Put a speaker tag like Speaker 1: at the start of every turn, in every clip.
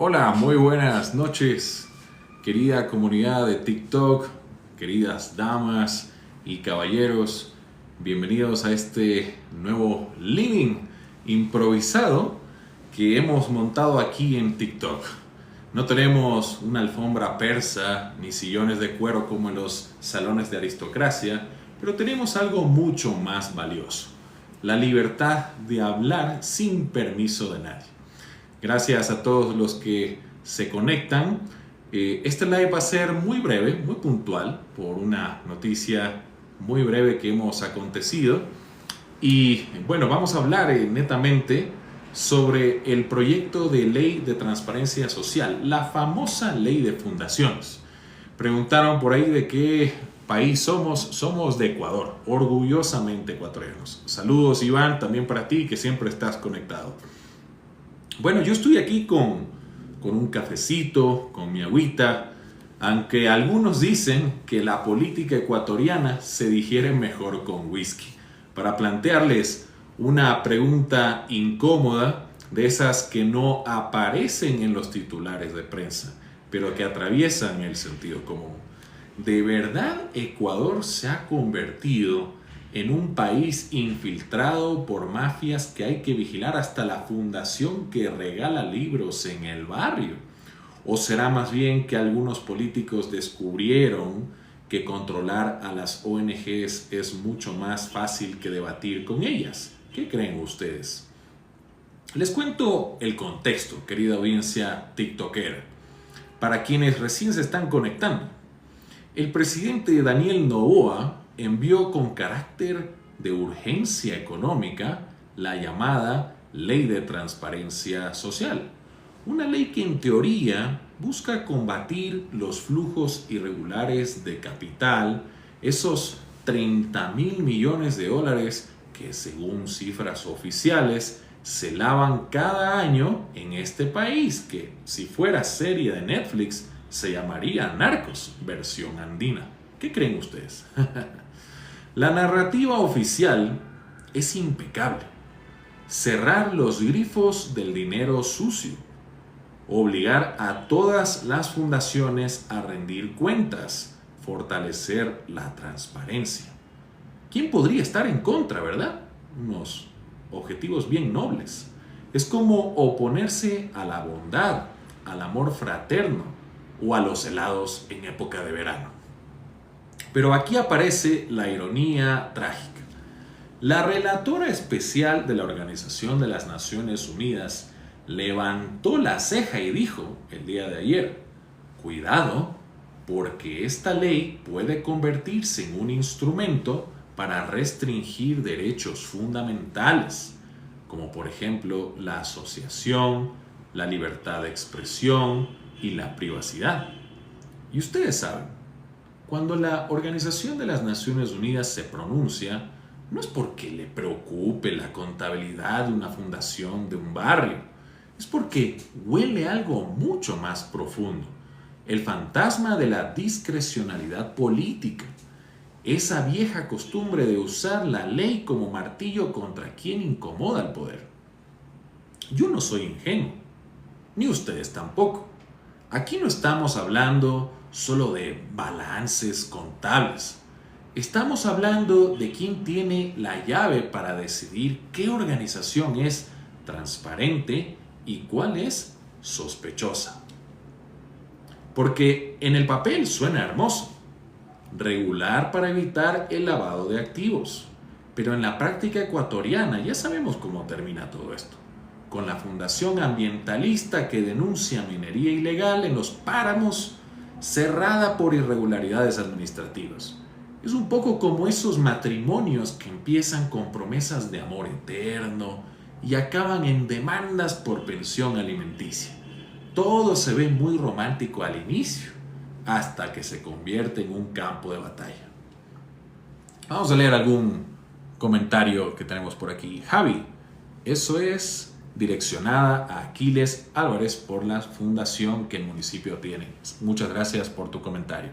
Speaker 1: Hola, muy buenas noches, querida comunidad de TikTok, queridas damas y caballeros. Bienvenidos a este nuevo living improvisado que hemos montado aquí en TikTok. No tenemos una alfombra persa ni sillones de cuero como en los salones de aristocracia, pero tenemos algo mucho más valioso: la libertad de hablar sin permiso de nadie. Gracias a todos los que se conectan. Este live va a ser muy breve, muy puntual, por una noticia muy breve que hemos acontecido. Y bueno, vamos a hablar netamente sobre el proyecto de ley de transparencia social, la famosa ley de fundaciones. Preguntaron por ahí de qué país somos. Somos de Ecuador, orgullosamente ecuatorianos. Saludos, Iván, también para ti que siempre estás conectado. Bueno, yo estoy aquí con un cafecito, con mi agüita, aunque algunos dicen que la política ecuatoriana se digiere mejor con whisky, para plantearles una pregunta incómoda, de esas que no aparecen en los titulares de prensa, pero que atraviesan el sentido común. ¿De verdad Ecuador se ha convertido en un país infiltrado por mafias que hay que vigilar hasta la fundación que regala libros en el barrio? ¿O será más bien que algunos políticos descubrieron que controlar a las ONGs es mucho más fácil que debatir con ellas? ¿Qué creen ustedes? Les cuento el contexto, querida audiencia tiktokera, para quienes recién se están conectando. El presidente Daniel Noboa envió con carácter de urgencia económica la llamada Ley de Transparencia Social, una ley que en teoría busca combatir los flujos irregulares de capital, esos 30.000 millones de dólares que, según cifras oficiales, se lavan cada año en este país, que si fuera serie de Netflix se llamaría Narcos versión andina. ¿Qué creen ustedes? La narrativa oficial es impecable: cerrar los grifos del dinero sucio, obligar a todas las fundaciones a rendir cuentas, fortalecer la transparencia. ¿Quién podría estar en contra, verdad? Unos objetivos bien nobles. Es como oponerse a la bondad, al amor fraterno o a los helados en época de verano. Pero aquí aparece la ironía trágica. La relatora especial de la Organización de las Naciones Unidas levantó la ceja y dijo el día de ayer: cuidado, porque esta ley puede convertirse en un instrumento para restringir derechos fundamentales, como por ejemplo la asociación, la libertad de expresión y la privacidad. Y ustedes saben, cuando la Organización de las Naciones Unidas se pronuncia, no es porque le preocupe la contabilidad de una fundación de un barrio, es porque huele algo mucho más profundo: el fantasma de la discrecionalidad política, esa vieja costumbre de usar la ley como martillo contra quien incomoda al poder. Yo no soy ingenuo, ni ustedes tampoco. Aquí no estamos hablando solo de balances contables. Estamos hablando de quién tiene la llave para decidir qué organización es transparente y cuál es sospechosa. Porque en el papel suena hermoso: regular para evitar el lavado de activos. Pero en la práctica ecuatoriana ya sabemos cómo termina todo esto: con la fundación ambientalista que denuncia minería ilegal en los páramos, cerrada por irregularidades administrativas. Es un poco como esos matrimonios que empiezan con promesas de amor eterno y acaban en demandas por pensión alimenticia. Todo se ve muy romántico al inicio, hasta que se convierte en un campo de batalla. Vamos a leer algún comentario que tenemos por aquí. Javi: eso es direccionada a Aquiles Álvarez por la fundación que el municipio tiene. Muchas gracias por tu comentario.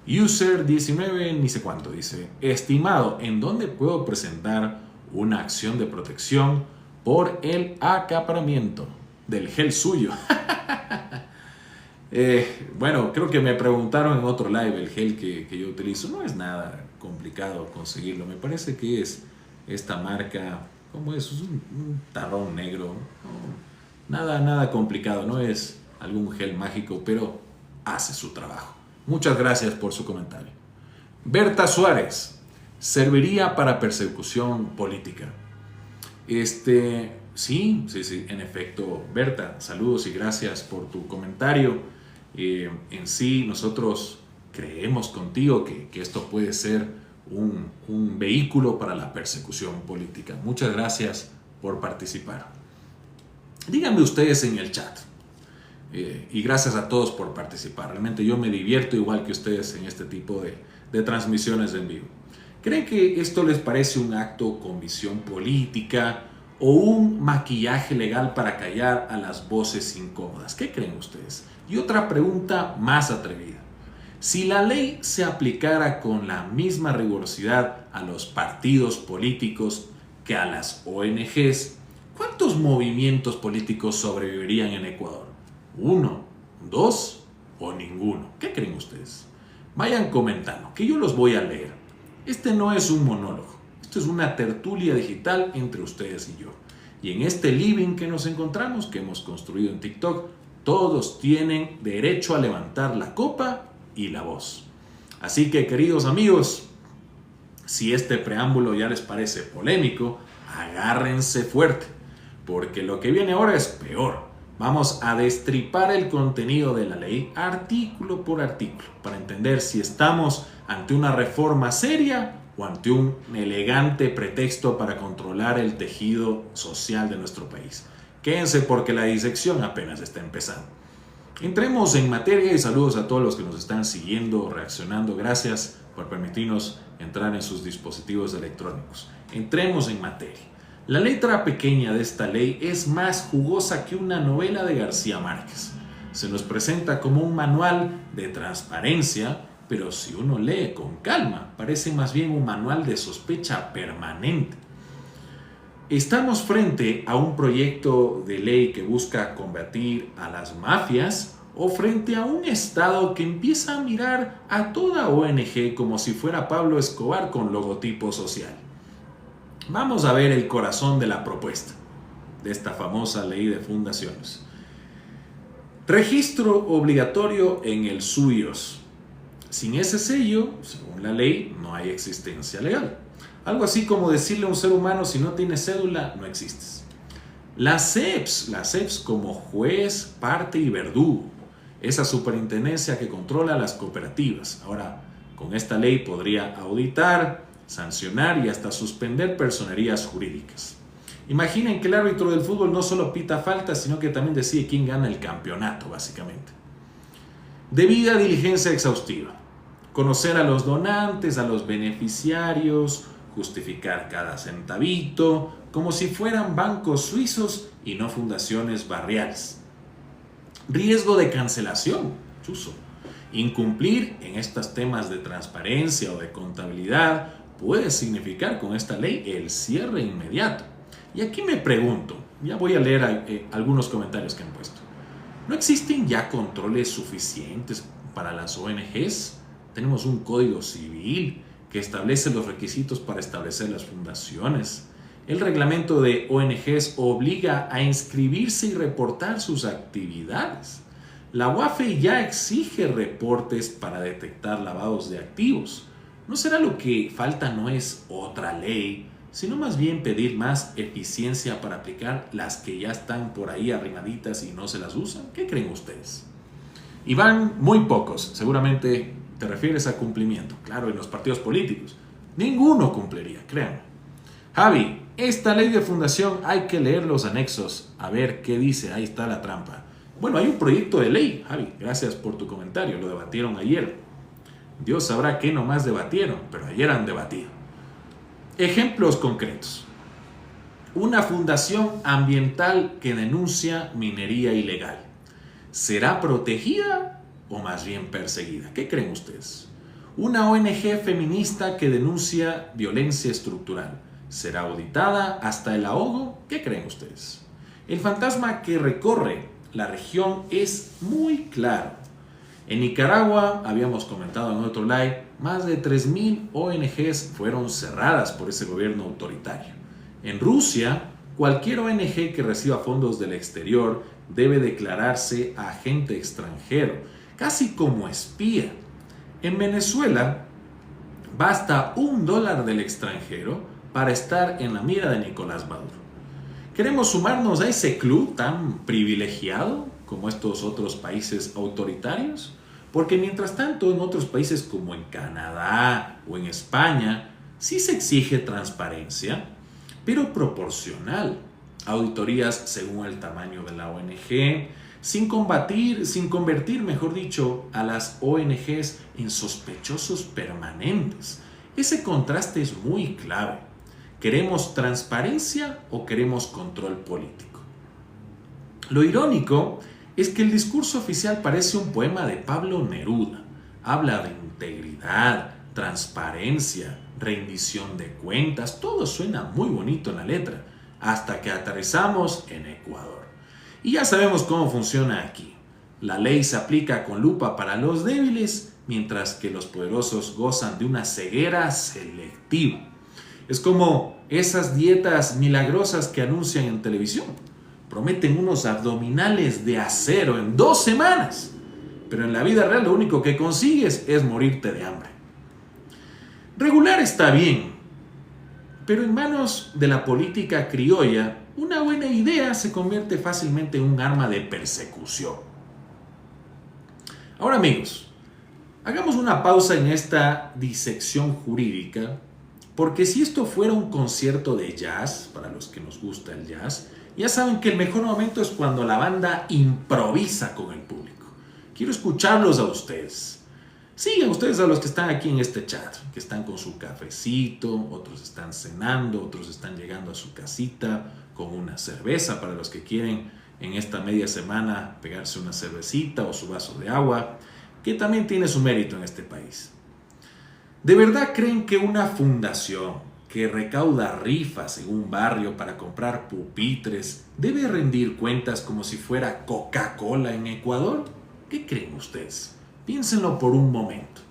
Speaker 1: User 19 ni sé cuánto dice: estimado, ¿en dónde puedo presentar una acción de protección por el acaparamiento del gel suyo? Bueno, creo que me preguntaron en otro live el gel que yo utilizo. No es nada complicado conseguirlo. Me parece que es esta marca, ¿cómo es? Es un tarrón negro. Nada complicado, no es algún gel mágico, pero hace su trabajo. Muchas gracias por su comentario. Berta Suárez, ¿serviría para persecución política? Sí, en efecto, Berta, saludos y gracias por tu comentario. En sí, nosotros creemos contigo que esto puede ser un vehículo para la persecución política. Muchas gracias por participar. Díganme ustedes en el chat. Y gracias a todos por participar. Realmente yo me divierto igual que ustedes en este tipo de transmisiones en vivo. ¿Creen que esto les parece un acto con visión política o un maquillaje legal para callar a las voces incómodas? ¿Qué creen ustedes? Y otra pregunta más atrevida. Si la ley se aplicara con la misma rigurosidad a los partidos políticos que a las ONGs, ¿cuántos movimientos políticos sobrevivirían en Ecuador? ¿1, 2 o ninguno? ¿Qué creen ustedes? Vayan comentando, que yo los voy a leer. Este no es un monólogo, esto es una tertulia digital entre ustedes y yo. Y en este living que nos encontramos, que hemos construido en TikTok, todos tienen derecho a levantar la copa y la voz. Así que, queridos amigos, si este preámbulo ya les parece polémico, agárrense fuerte, porque lo que viene ahora es peor. Vamos a destripar el contenido de la ley artículo por artículo para entender si estamos ante una reforma seria o ante un elegante pretexto para controlar el tejido social de nuestro país. Quédense porque la disección apenas está empezando. Entremos en materia y saludos a todos los que nos están siguiendo, reaccionando. Gracias por permitirnos entrar en sus dispositivos electrónicos. Entremos en materia. La letra pequeña de esta ley es más jugosa que una novela de García Márquez. Se nos presenta como un manual de transparencia, pero si uno lee con calma, parece más bien un manual de sospecha permanente. ¿Estamos frente a un proyecto de ley que busca combatir a las mafias o frente a un Estado que empieza a mirar a toda ONG como si fuera Pablo Escobar con logotipo social? Vamos a ver el corazón de la propuesta de esta famosa ley de fundaciones. Registro obligatorio en el SUIOS. Sin ese sello, según la ley, no hay existencia legal. Algo así como decirle a un ser humano, si no tienes cédula, no existes. Las CEPS como juez, parte y verdugo. Esa superintendencia que controla las cooperativas. Ahora, con esta ley podría auditar, sancionar y hasta suspender personerías jurídicas. Imaginen que el árbitro del fútbol no solo pita faltas, sino que también decide quién gana el campeonato, básicamente. Debida diligencia exhaustiva. Conocer a los donantes, a los beneficiarios, justificar cada centavito, como si fueran bancos suizos y no fundaciones barriales. Riesgo de cancelación, chuzo. Incumplir en estos temas de transparencia o de contabilidad puede significar con esta ley el cierre inmediato. Y aquí me pregunto, ya voy a leer algunos comentarios que han puesto. ¿No existen ya controles suficientes para las ONGs? Tenemos un código civil que establece los requisitos para establecer las fundaciones. El reglamento de ONGs obliga a inscribirse y reportar sus actividades. La UAFE ya exige reportes para detectar lavados de activos. ¿No será lo que falta no es otra ley, sino más bien pedir más eficiencia para aplicar las que ya están por ahí arrimaditas y no se las usan? ¿Qué creen ustedes? Y van muy pocos, seguramente te refieres a cumplimiento. Claro, en los partidos políticos. Ninguno cumpliría, créanme. Javi, esta ley de fundación hay que leer los anexos, a ver qué dice, ahí está la trampa. Bueno, hay un proyecto de ley, Javi, gracias por tu comentario, lo debatieron ayer. Dios sabrá qué nomás debatieron, pero ayer han debatido. Ejemplos concretos. Una fundación ambiental que denuncia minería ilegal. ¿Será protegida o más bien perseguida? ¿Qué creen ustedes? Una ONG feminista que denuncia violencia estructural. ¿Será auditada hasta el ahogo? ¿Qué creen ustedes? El fantasma que recorre la región es muy claro. En Nicaragua, habíamos comentado en otro live, más de 3.000 ONGs fueron cerradas por ese gobierno autoritario. En Rusia, cualquier ONG que reciba fondos del exterior debe declararse agente extranjero, casi como espía. En Venezuela, basta $1 del extranjero para estar en la mira de Nicolás Maduro. ¿Queremos sumarnos a ese club tan privilegiado como estos otros países autoritarios? Porque mientras tanto en otros países como en Canadá o en España sí se exige transparencia, pero proporcional. Auditorías según el tamaño de la ONG, sin convertir, mejor dicho, a las ONGs en sospechosos permanentes. Ese contraste es muy clave. ¿Queremos transparencia o queremos control político? Lo irónico es que el discurso oficial parece un poema de Pablo Neruda. Habla de integridad, transparencia, rendición de cuentas. Todo suena muy bonito en la letra, hasta que aterrizamos en Ecuador. Y ya sabemos cómo funciona aquí. La ley se aplica con lupa para los débiles, mientras que los poderosos gozan de una ceguera selectiva. Es como esas dietas milagrosas que anuncian en televisión. Prometen unos abdominales de acero en 2 semanas, pero en la vida real lo único que consigues es morirte de hambre. Regular está bien, pero en manos de la política criolla, una buena idea se convierte fácilmente en un arma de persecución. Ahora amigos, hagamos una pausa en esta disección jurídica, porque si esto fuera un concierto de jazz, para los que nos gusta el jazz, ya saben que el mejor momento es cuando la banda improvisa con el público. Quiero escucharlos a ustedes. Sigan ustedes a los que están aquí en este chat, que están con su cafecito, otros están cenando, otros están llegando a su casita con una cerveza para los que quieren en esta media semana pegarse una cervecita o su vaso de agua, que también tiene su mérito en este país. ¿De verdad creen que una fundación que recauda rifas en un barrio para comprar pupitres debe rendir cuentas como si fuera Coca-Cola en Ecuador? ¿Qué creen ustedes? Piénsenlo por un momento.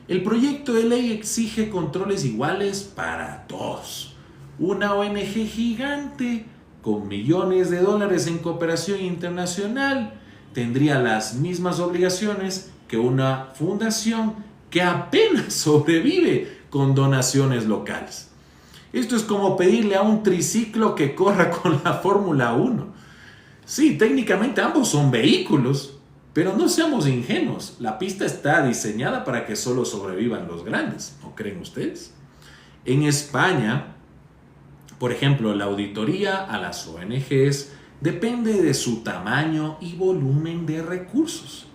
Speaker 1: El proyecto de ley exige controles iguales para todos. Una ONG gigante con millones de dólares en cooperación internacional tendría las mismas obligaciones que una fundación que apenas sobrevive con donaciones locales. Esto es como pedirle a un triciclo que corra con la Fórmula 1. Sí, técnicamente ambos son vehículos, pero no seamos ingenuos. La pista está diseñada para que solo sobrevivan los grandes, ¿no creen ustedes? En España, por ejemplo, la auditoría a las ONGs depende de su tamaño y volumen de recursos.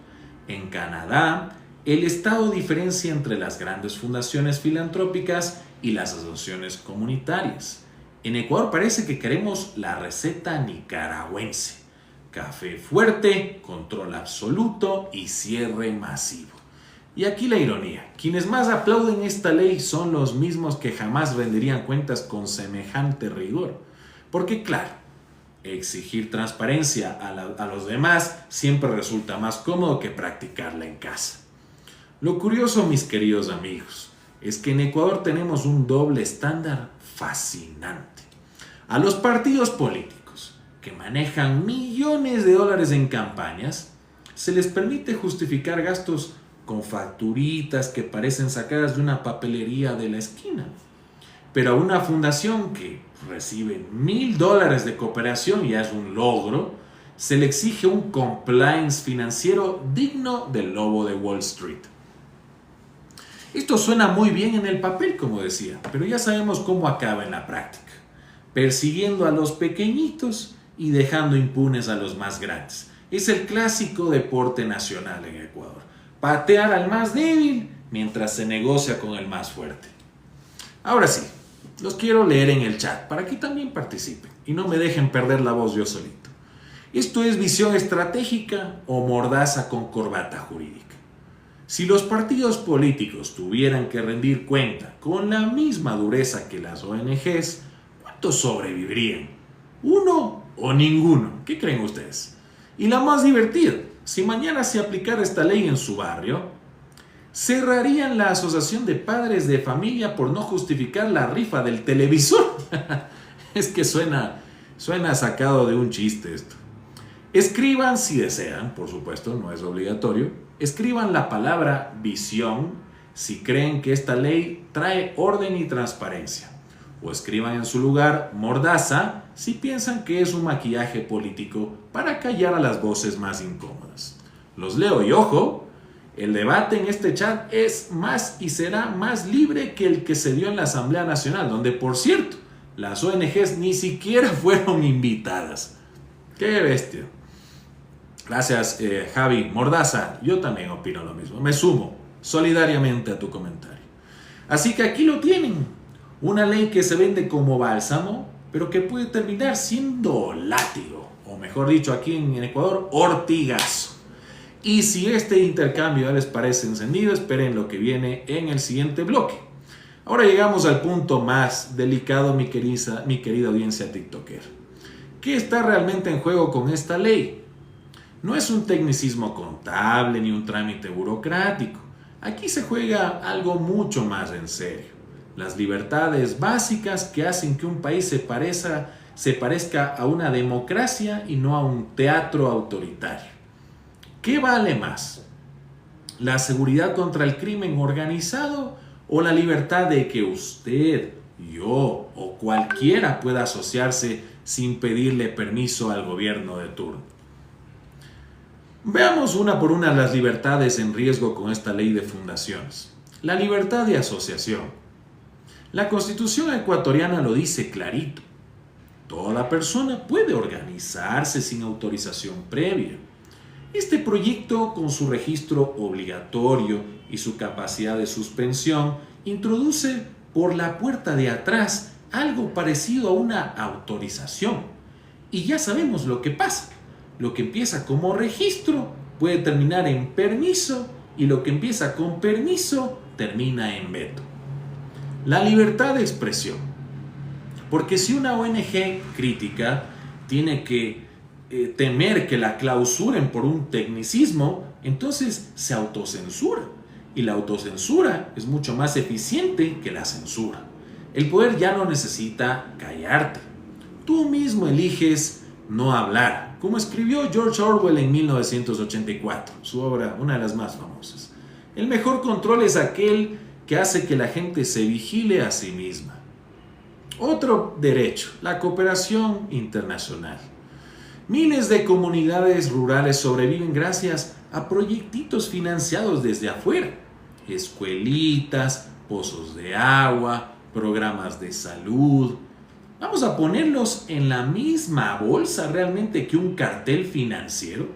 Speaker 1: En Canadá, el Estado diferencia entre las grandes fundaciones filantrópicas y las asociaciones comunitarias. En Ecuador parece que queremos la receta nicaragüense. Café fuerte, control absoluto y cierre masivo. Y aquí la ironía. Quienes más aplauden esta ley son los mismos que jamás rendirían cuentas con semejante rigor. Porque claro, exigir transparencia a los demás siempre resulta más cómodo que practicarla en casa. Lo curioso, mis queridos amigos, es que en Ecuador tenemos un doble estándar fascinante. A los partidos políticos que manejan millones de dólares en campañas, se les permite justificar gastos con facturitas que parecen sacadas de una papelería de la esquina. Pero a una fundación que recibe $1,000 de cooperación, ya es un logro, se le exige un compliance financiero digno del lobo de Wall Street. Esto suena muy bien en el papel, como decía, pero ya sabemos cómo acaba en la práctica. Persiguiendo a los pequeñitos y dejando impunes a los más grandes. Es el clásico deporte nacional en Ecuador. Patear al más débil mientras se negocia con el más fuerte. Ahora sí, los quiero leer en el chat para que también participen y no me dejen perder la voz yo solito. ¿Esto es visión estratégica o mordaza con corbata jurídica? Si los partidos políticos tuvieran que rendir cuenta con la misma dureza que las ONGs, ¿cuántos sobrevivirían? ¿Uno o ninguno? ¿Qué creen ustedes? Y la más divertida, si mañana se aplicara esta ley en su barrio, cerrarían la asociación de padres de familia por no justificar la rifa del televisor. Es que suena sacado de un chiste esto. Escriban si desean, por supuesto, no es obligatorio. Escriban la palabra visión si creen que esta ley trae orden y transparencia. O escriban en su lugar mordaza si piensan que es un maquillaje político para callar a las voces más incómodas. Los leo y ojo, el debate en este chat es más y será más libre que el que se dio en la Asamblea Nacional, donde, por cierto, las ONGs ni siquiera fueron invitadas. ¡Qué bestia! Gracias, Javi. Mordaza, yo también opino lo mismo. Me sumo solidariamente a tu comentario. Así que aquí lo tienen. Una ley que se vende como bálsamo, pero que puede terminar siendo látigo. O mejor dicho, aquí en Ecuador, ortigazo. Y si este intercambio ya les parece encendido, esperen lo que viene en el siguiente bloque. Ahora llegamos al punto más delicado, mi querida audiencia tiktoker. ¿Qué está realmente en juego con esta ley? No es un tecnicismo contable ni un trámite burocrático. Aquí se juega algo mucho más en serio. Las libertades básicas que hacen que un país se parezca a una democracia y no a un teatro autoritario. ¿Qué vale más? ¿La seguridad contra el crimen organizado o la libertad de que usted, yo o cualquiera pueda asociarse sin pedirle permiso al gobierno de turno? Veamos una por una las libertades en riesgo con esta ley de fundaciones. La libertad de asociación. La Constitución ecuatoriana lo dice clarito. Toda persona puede organizarse sin autorización previa. Este proyecto, con su registro obligatorio y su capacidad de suspensión, introduce por la puerta de atrás algo parecido a una autorización. Y ya sabemos lo que pasa. Lo que empieza como registro puede terminar en permiso y lo que empieza con permiso termina en veto. La libertad de expresión. Porque si una ONG crítica tiene que temer que la clausuren por un tecnicismo, entonces se autocensura. Y la autocensura es mucho más eficiente que la censura. El poder ya no necesita callarte. Tú mismo eliges no hablar, como escribió George Orwell en 1984, su obra, una de las más famosas. El mejor control es aquel que hace que la gente se vigile a sí misma. Otro derecho, la cooperación internacional. Miles de comunidades rurales sobreviven gracias a proyectitos financiados desde afuera. Escuelitas, pozos de agua, programas de salud. ¿Vamos a ponerlos en la misma bolsa realmente que un cartel financiero?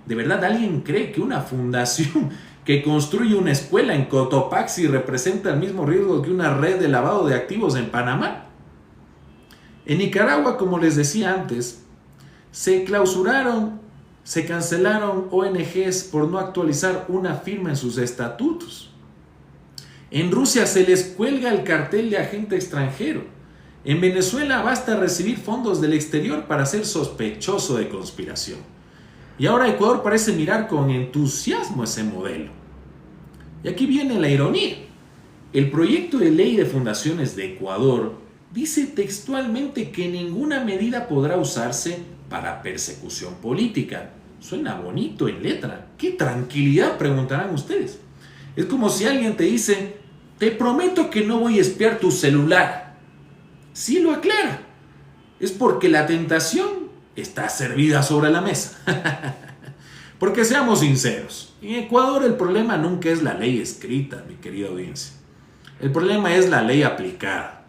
Speaker 1: ¿De verdad alguien cree que una fundación que construye una escuela en Cotopaxi representa el mismo riesgo que una red de lavado de activos en Panamá? En Nicaragua, como les decía antes, se cancelaron ONGs por no actualizar una firma en sus estatutos. En Rusia se les cuelga el cartel de agente extranjero. En Venezuela basta recibir fondos del exterior para ser sospechoso de conspiración. Y ahora Ecuador parece mirar con entusiasmo ese modelo. Y aquí viene la ironía. El proyecto de ley de fundaciones de Ecuador dice textualmente que ninguna medida podrá usarse para persecución política. Suena bonito en letra. ¡Qué tranquilidad!, preguntarán ustedes. Es como si alguien te dice: te prometo que no voy a espiar tu celular. Sí lo aclara. Es porque la tentación está servida sobre la mesa. Porque seamos sinceros, en Ecuador el problema nunca es la ley escrita, mi querida audiencia. El problema es la ley aplicada.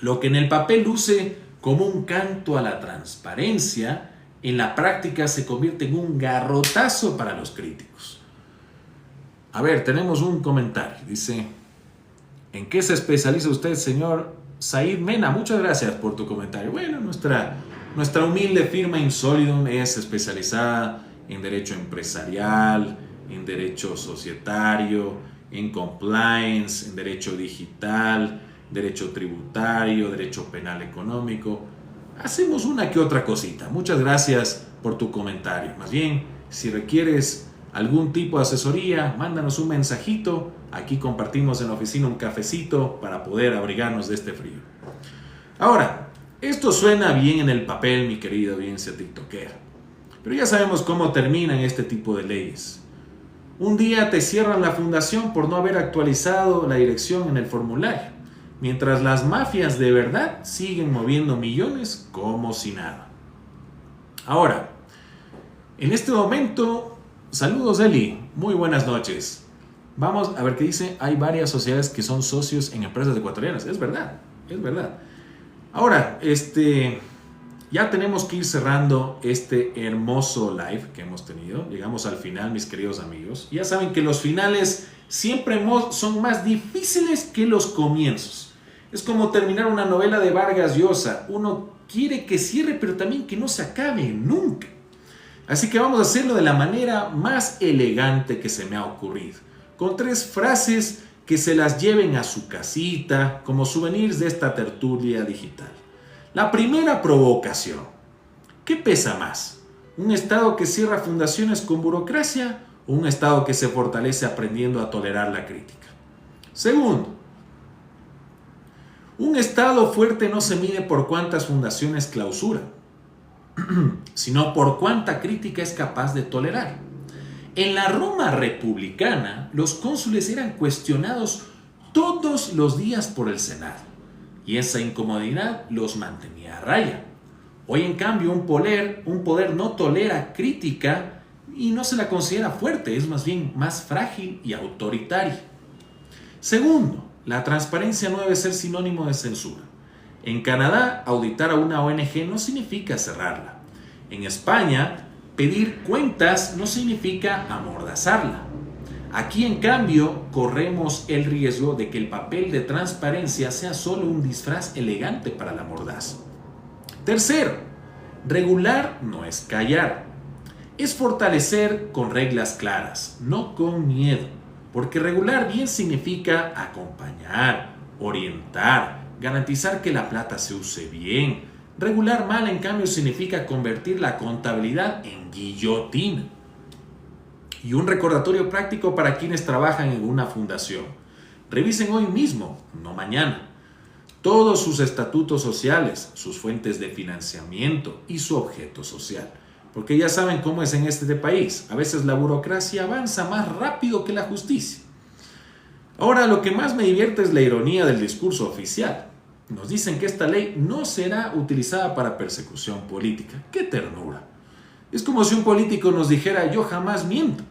Speaker 1: Lo que en el papel luce como un canto a la transparencia, en la práctica se convierte en un garrotazo para los críticos. A ver, tenemos un comentario. Dice: ¿en qué se especializa usted, señor Said Mena? Muchas gracias por tu comentario. Bueno, nuestra humilde firma Insolidum es especializada en derecho empresarial, en derecho societario, en compliance, en derecho digital, derecho tributario, derecho penal económico. Hacemos una que otra cosita. Muchas gracias por tu comentario. Más bien, si requieres algún tipo de asesoría, mándanos un mensajito. Aquí compartimos en la oficina un cafecito para poder abrigarnos de este frío. Ahora, esto suena bien en el papel, mi querida audiencia tiktokera, pero ya sabemos cómo terminan este tipo de leyes. Un día te cierran la fundación por no haber actualizado la dirección en el formulario, mientras las mafias de verdad siguen moviendo millones como si nada. Ahora, en este momento, saludos Eli, muy buenas noches. Vamos a ver qué dice. Hay varias sociedades que son socios en empresas ecuatorianas. Es verdad, es verdad. Ahora, ya tenemos que ir cerrando este hermoso live que hemos tenido. Llegamos al final, mis queridos amigos. Ya saben que los finales siempre son más difíciles que los comienzos. Es como terminar una novela de Vargas Llosa. Uno quiere que cierre, pero también que no se acabe nunca. Así que vamos a hacerlo de la manera más elegante que se me ha ocurrido, con 3 frases que se las lleven a su casita como souvenirs de esta tertulia digital. La primera provocación. ¿Qué pesa más? ¿Un Estado que cierra fundaciones con burocracia o un Estado que se fortalece aprendiendo a tolerar la crítica? Segundo, un Estado fuerte no se mide por cuántas fundaciones clausura, sino por cuánta crítica es capaz de tolerar. En la Roma republicana, los cónsules eran cuestionados todos los días por el Senado, y esa incomodidad los mantenía a raya. Hoy, en cambio, un poder no tolera crítica y no se la considera fuerte, es más bien más frágil y autoritaria. Segundo, la transparencia no debe ser sinónimo de censura. En Canadá, auditar a una ONG no significa cerrarla. En España, pedir cuentas no significa amordazarla. Aquí, en cambio, corremos el riesgo de que el papel de transparencia sea solo un disfraz elegante para la mordaza. Tercero, regular no es callar. Es fortalecer con reglas claras, no con miedo. Porque regular bien significa acompañar, orientar, garantizar que la plata se use bien. Regular mal, en cambio, significa convertir la contabilidad en guillotina. Y un recordatorio práctico para quienes trabajan en una fundación. Revisen hoy mismo, no mañana, todos sus estatutos sociales, sus fuentes de financiamiento y su objeto social. Porque ya saben cómo es en este país. A veces la burocracia avanza más rápido que la justicia. Ahora, lo que más me divierte es la ironía del discurso oficial. Nos dicen que esta ley no será utilizada para persecución política. ¡Qué ternura! Es como si un político nos dijera: yo jamás miento.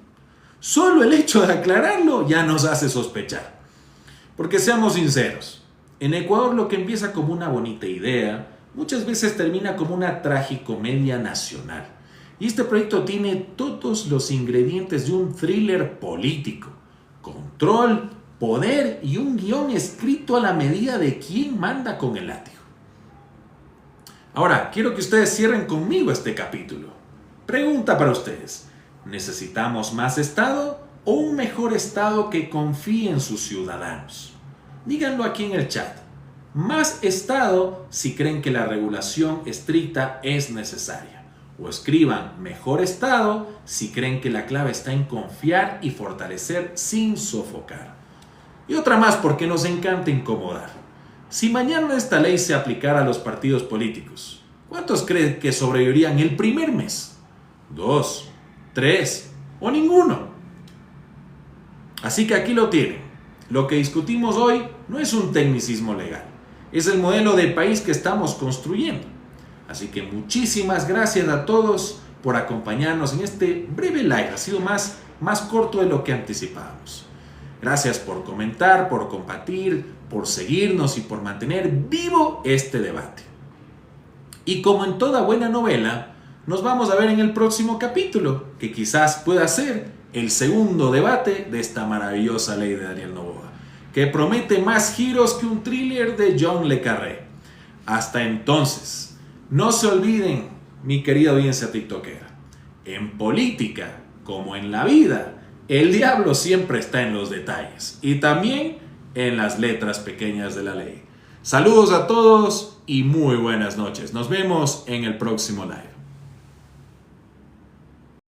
Speaker 1: Solo el hecho de aclararlo ya nos hace sospechar. Porque seamos sinceros, en Ecuador lo que empieza como una bonita idea, muchas veces termina como una tragicomedia nacional. Y este proyecto tiene todos los ingredientes de un thriller político. Control, poder y un guión escrito a la medida de quién manda con el látigo. Ahora, quiero que ustedes cierren conmigo este capítulo. Pregunta para ustedes: ¿necesitamos más Estado o un mejor Estado que confíe en sus ciudadanos? Díganlo aquí en el chat. Más Estado si creen que la regulación estricta es necesaria. O escriban mejor Estado si creen que la clave está en confiar y fortalecer sin sofocar. Y otra más, porque nos encanta incomodar. Si mañana esta ley se aplicara a los partidos políticos, ¿cuántos creen que sobrevivirían el primer mes? 2, 3 o ninguno. Así que aquí lo tienen. Lo que discutimos hoy no es un tecnicismo legal. Es el modelo de país que estamos construyendo. Así que muchísimas gracias a todos por acompañarnos en este breve live. Ha sido más corto de lo que anticipábamos. Gracias por comentar, por compartir, por seguirnos y por mantener vivo este debate. Y como en toda buena novela, nos vamos a ver en el próximo capítulo, que quizás pueda ser el segundo debate de esta maravillosa ley de Daniel Noboa, que promete más giros que un thriller de John le Carré. Hasta entonces, no se olviden, mi querida audiencia tiktokera, en política, como en la vida, el diablo siempre está en los detalles y también en las letras pequeñas de la ley. Saludos a todos y muy buenas noches. Nos vemos en el próximo live.